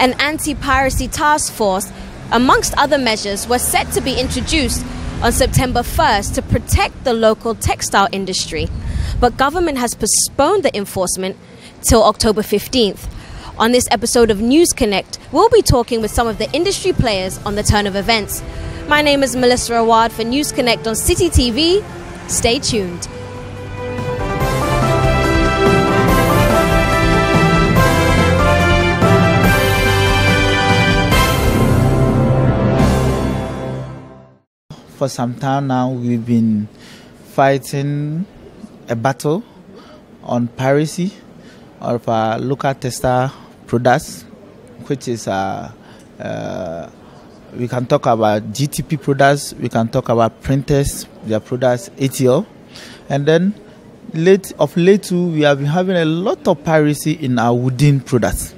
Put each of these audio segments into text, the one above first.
An anti-piracy task force, amongst other measures, was set to be introduced on September 1st to protect the local textile industry. But government has postponed the enforcement till October 15th. On this episode of News Connect, we'll be talking with some of the industry players on the turn of events. My name is Melissa Awad for News Connect on City TV. Stay tuned. For some time now, we've been fighting a battle on piracy of our local textile products, which is we can talk about GTP products, we can talk about printers, their products, ATL, and then late too, we have been having a lot of piracy in our wooden products.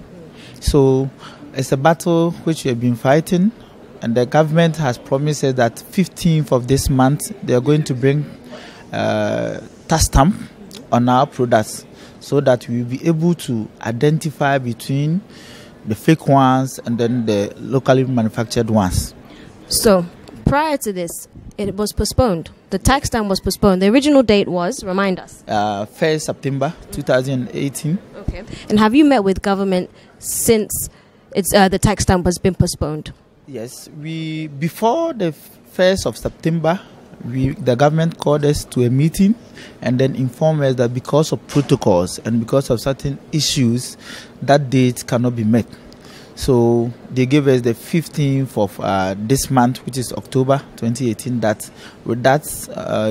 So it's a battle which we have been fighting. And the government has promised us that 15th of this month, they are going to bring tax stamp on our products so that we will be able to identify between the fake ones and then the locally manufactured ones. So, prior to this, it was postponed. The tax stamp was postponed. The original date was, remind us. 1st September 2018. Okay. And have you met with government since the tax stamp has been postponed? Yes, before the 1st of September, the government called us to a meeting and then informed us that because of protocols and because of certain issues, that date cannot be met. So they gave us the 15th of this month, which is October 2018, that with that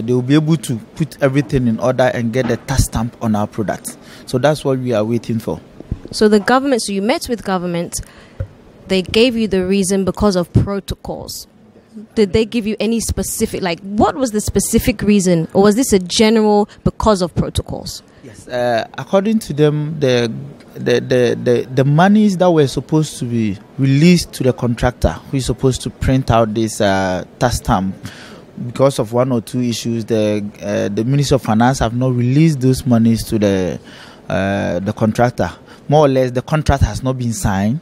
they will be able to put everything in order and get the tax stamp on our products. So that's what we are waiting for. So you met with government. They gave you the reason because of protocols. Did they give you any specific, what was the specific reason? Or was this a general because of protocols? Yes, according to them, the monies that were supposed to be released to the contractor who is supposed to print out this tax stamp, because of one or two issues, the Ministry of Finance have not released those monies to the contractor. More or less, the contract has not been signed.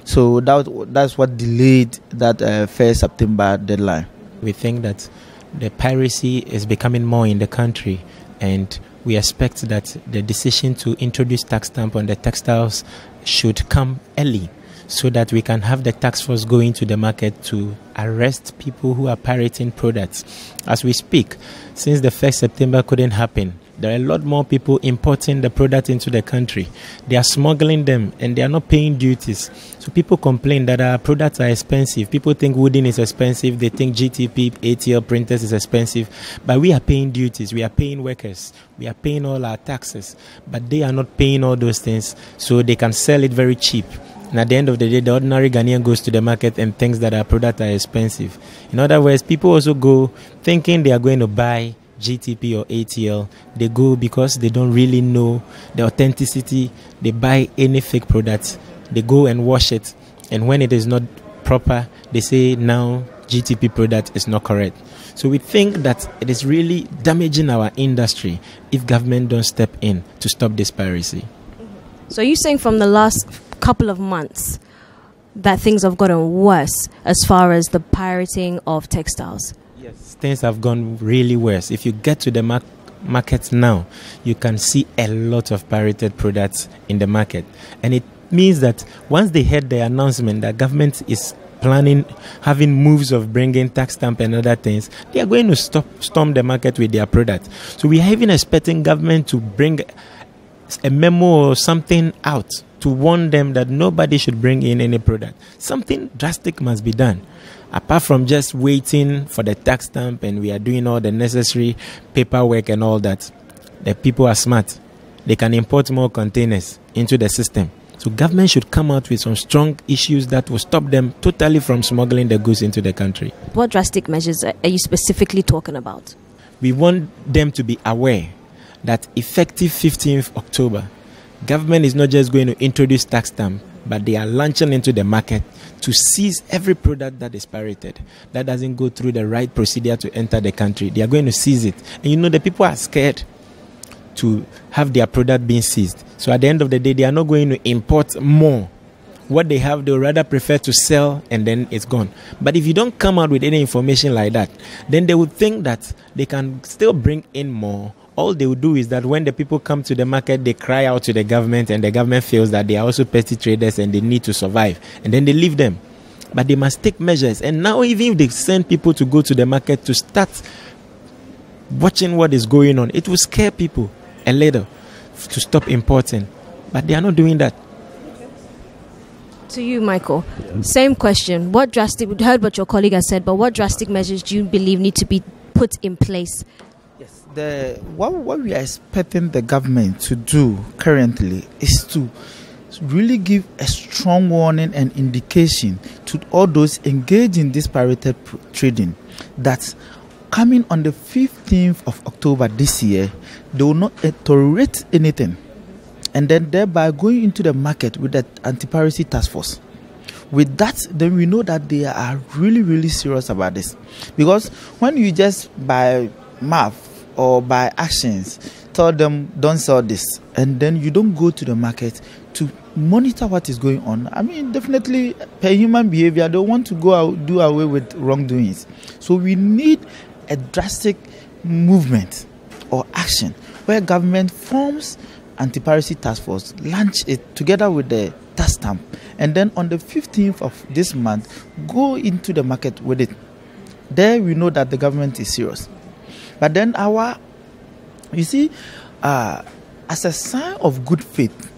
So that's what delayed that 1st September deadline. We think that the piracy is becoming more in the country, and we expect that the decision to introduce tax stamp on the textiles should come early so that we can have the task force go into the market to arrest people who are pirating products. As we speak, since the 1st September couldn't happen, there are a lot more people importing the product into the country. They are smuggling them and they are not paying duties. So people complain that our products are expensive. People think wooden is expensive. They think GTP, ATL printers is expensive. But we are paying duties. We are paying workers. We are paying all our taxes. But they are not paying all those things, so they can sell it very cheap. And at the end of the day, the ordinary Ghanaian goes to the market and thinks that our products are expensive. In other words, people also go thinking they are going to buy GTP or ATL. They go because they don't really know the authenticity. They buy any fake product. They go and wash it. And when it is not proper, they say now GTP product is not correct. So we think that it is really damaging our industry if government don't step in to stop this piracy. So you're saying from the last couple of months that things have gotten worse as far as the pirating of textiles? Yes, things have gone really worse. If you get to the market now, you can see a lot of pirated products in the market. And it means that once they heard the announcement that government is planning, having moves of bringing tax stamp and other things, they are going to storm the market with their product. So we are even expecting government to bring a memo or something out to warn them that nobody should bring in any product. Something drastic must be done. Apart from just waiting for the tax stamp and we are doing all the necessary paperwork and all that, the people are smart. They can import more containers into the system. So government should come out with some strong issues that will stop them totally from smuggling the goods into the country. What drastic measures are you specifically talking about? We want them to be aware that effective 15th October, government is not just going to introduce tax stamp, but they are launching into the market to seize every product that is pirated, that doesn't go through the right procedure to enter the country. They are going to seize it. And the people are scared to have their product being seized. So at the end of the day, they are not going to import more what they have, they'll rather prefer to sell and then it's gone. But if you don't come out with any information like that, then they would think that they can still bring in more. All they will do is that when the people come to the market, they cry out to the government, and the government feels that they are also petty traders and they need to survive, and then they leave them. But they must take measures. And now even if they send people to go to the market to start watching what is going on, it will scare people a little to stop importing. But they are not doing that. To you, Michael, same question. What drastic, we heard what your colleague has said, but what drastic measures do you believe need to be put in place? Yes, what we are expecting the government to do currently is to really give a strong warning and indication to all those engaged in this pirated trading that coming on the 15th of October this year, they will not tolerate anything, and then thereby going into the market with the anti-piracy task force. With that, then we know that they are really, really serious about this. Because when you just by mouth or by actions tell them don't sell this, and then you don't go to the market to monitor what is going on, I mean, definitely per human behavior, they want to go out, do away with wrongdoings. So we need a drastic movement or action where government forms anti-piracy task force, launch it together with the tax stamp, and then on the 15th of this month, go into the market with it. There we know that the government is serious. But then you see, as a sign of good faith,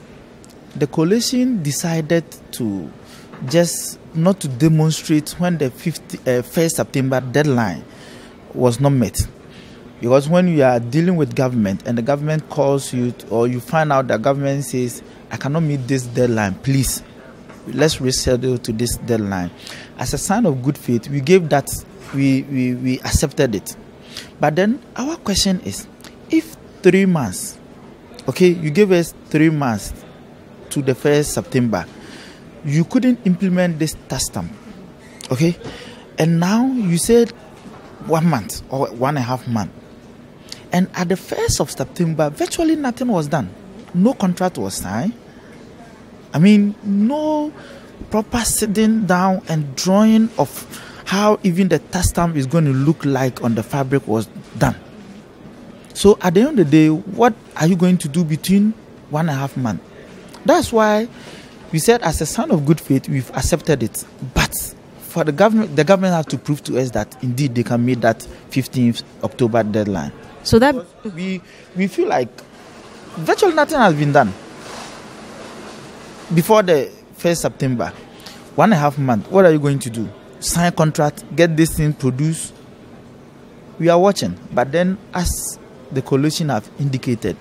the coalition decided to just not to demonstrate when the 1st September deadline was not met. Because when you are dealing with government and the government calls you, or you find out that government says, I cannot meet this deadline, please, let's reschedule to this deadline. As a sign of good faith, we gave that, we accepted it. But then our question is, if 3 months, okay, you gave us 3 months to the 1st September, you couldn't implement this tax stamp, okay? And now you said 1 month or 1.5 months. And at the 1st of September, virtually nothing was done. No contract was signed. I mean, no proper sitting down and drawing of how even the tax stamp is going to look like on the fabric was done. So at the end of the day, what are you going to do between 1.5 months? That's why we said, as a sign of good faith, we've accepted it. But for the government has to prove to us that indeed they can meet that 15th October deadline. So that we feel like virtually nothing has been done before the 1st September. 1.5 months. What are you going to do? Sign contract, get this thing produced? We are watching. But then, as the coalition have indicated,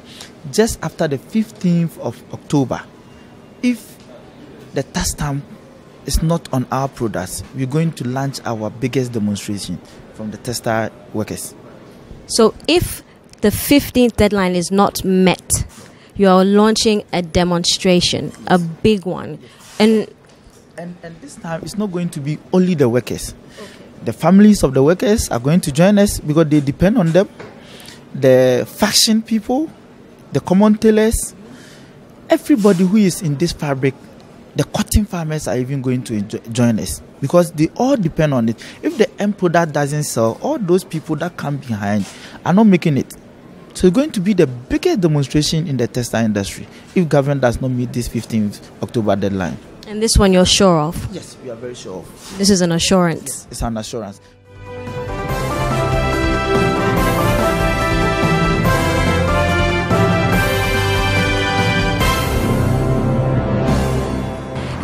just after the 15th of October, if the tax stamp is not on our products, we're going to launch our biggest demonstration from the textile workers. So if the 15th deadline is not met, you are launching a demonstration, a big one. And this time it's not going to be only the workers. Okay. The families of the workers are going to join us because they depend on them. The faction people, the common tailors, everybody who is in this fabric, the cotton farmers are even going to join us because they all depend on it. If the end product doesn't sell, all those people that come behind are not making it. So it's going to be the biggest demonstration in the textile industry if government does not meet this 15th October deadline. And this one you're sure of? Yes, we are very sure of. This is an assurance? Yes, it's an assurance.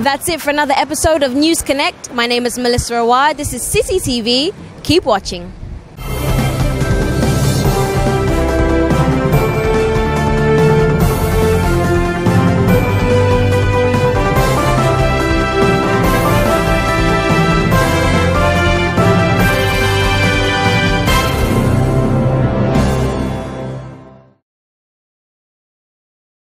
That's it for another episode of News Connect. My name is Melissa Awad. This is City TV. Keep watching.